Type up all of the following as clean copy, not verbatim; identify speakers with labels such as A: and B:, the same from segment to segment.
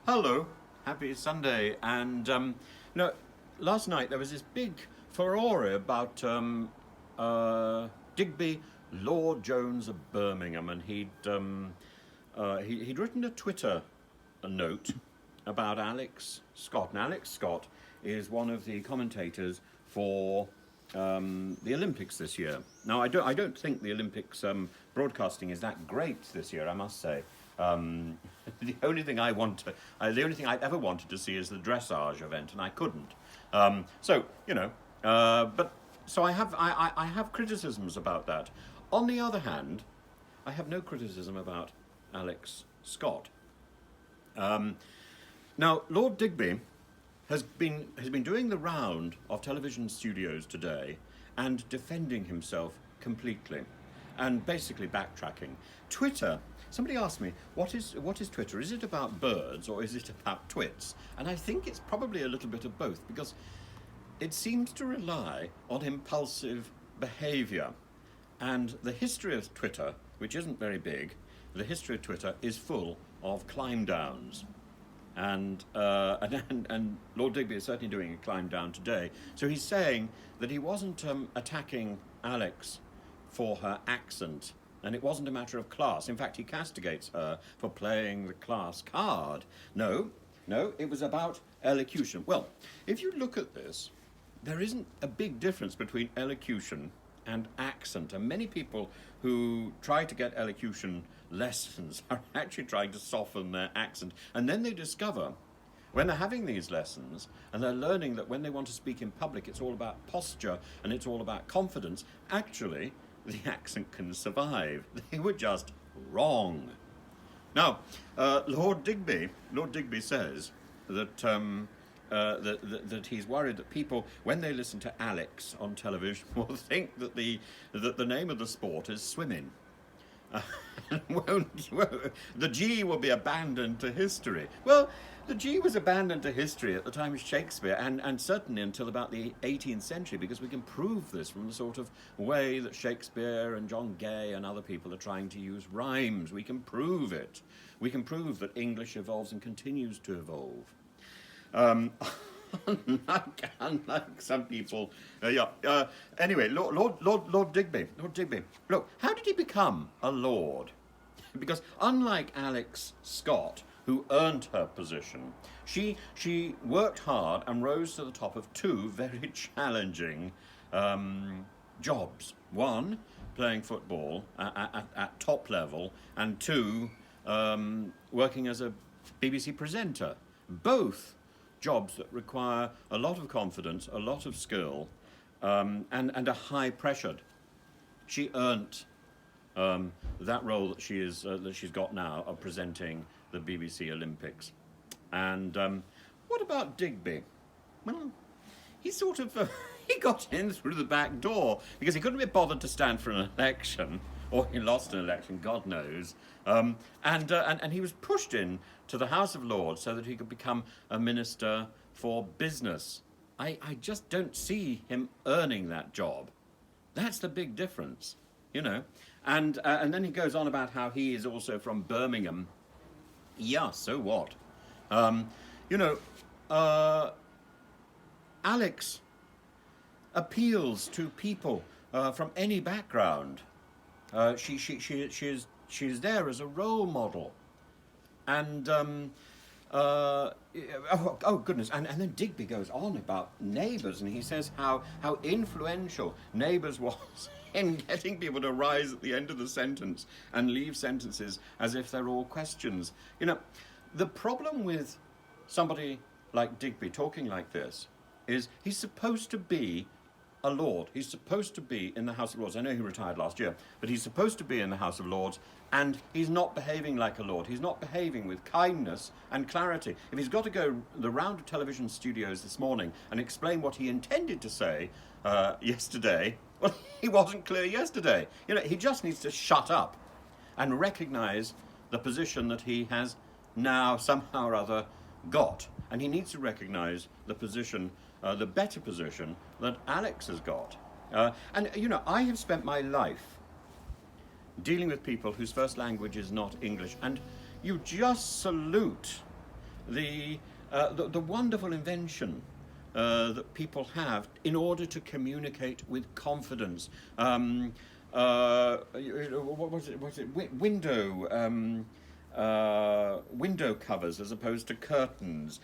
A: Hello, happy Sunday. And last night there was this big furore about Digby, Lord Jones of Birmingham, and he'd written a Twitter note about Alex Scott. And Alex Scott is one of the commentators for the Olympics this year. Now, I don't think the Olympics broadcasting is that great this year, I must say. The only thing I ever wanted to see is the dressage event, and I couldn't. So I have criticisms about that. On the other hand, I have no criticism about Alex Scott. Now, Lord Digby has been doing the round of television studios today and defending himself completely, and basically backtracking. Twitter. Somebody asked me, what is Twitter? Is it about birds or is it about twits? And I think it's probably a little bit of both, because it seems to rely on impulsive behaviour. And the history of Twitter, which isn't very big, the history of Twitter is full of climb downs. And Lord Digby is certainly doing a climb down today. So he's saying that he wasn't attacking Alex for her accent, and it wasn't a matter of class. In fact, he castigates her for playing the class card. No, it was about elocution. Well, if you look at this, there isn't a big difference between elocution and accent, and many people who try to get elocution lessons are actually trying to soften their accent, and then they discover, when they're having these lessons and they're learning that when they want to speak in public it's all about posture and it's all about confidence, actually the accent can survive. They were just wrong. Now, Lord Digby says that that he's worried that people, when they listen to Alex on television, will think that the name of the sport is swimming. The G will be abandoned to history. Well, the G was abandoned to history at the time of Shakespeare, and certainly until about the 18th century, because we can prove this from the sort of way that Shakespeare and John Gay and other people are trying to use rhymes. We can prove it. We can prove that English evolves and continues to evolve. Unlike some people, anyway, Lord Digby. Look, how did he become a lord? Because unlike Alex Scott, who earned her position, she worked hard and rose to the top of two very challenging jobs. One, playing football at top level, and two, working as a BBC presenter. Both jobs that require a lot of confidence, a lot of skill, and a high pressure. She earned that role that she's got now of presenting the BBC Olympics. And what about Digby? Well, he sort of he got in through the back door because he couldn't be bothered to stand for an election, or he lost an election, God knows. And he was pushed in to the House of Lords so that he could become a minister for business. I just don't see him earning that job. That's the big difference, you know. And then he goes on about how he is also from Birmingham. Yeah, so what? Alex appeals to people from any background. She's there as a role model. And oh goodness, and then Digby goes on about Neighbours, and he says how influential Neighbours was in getting people to rise at the end of the sentence and leave sentences as if they're all questions. You know, the problem with somebody like Digby talking like this is he's supposed to be a lord. He's supposed to be in the House of Lords. I know he retired last year, but he's supposed to be in the House of Lords, and he's not behaving like a lord. He's not behaving with kindness and clarity. If he's got to go the round of television studios this morning and explain what he intended to say yesterday, well, he wasn't clear yesterday. You know, he just needs to shut up and recognise the position that he has now somehow or other got. And he needs to recognise the position, the better position that Alex has got. And, you know, I have spent my life dealing with people whose first language is not English, and you just salute the wonderful invention that people have in order to communicate with confidence. What was it? Window covers as opposed to curtains.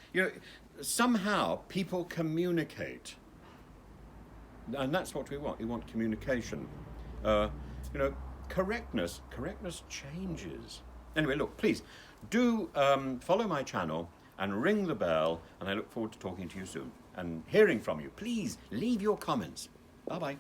A: Somehow people communicate, and that's what we want. We want communication. Correctness changes. Anyway, look, please do follow my channel and ring the bell, and I look forward to talking to you soon and hearing from you. Please leave your comments. Bye bye.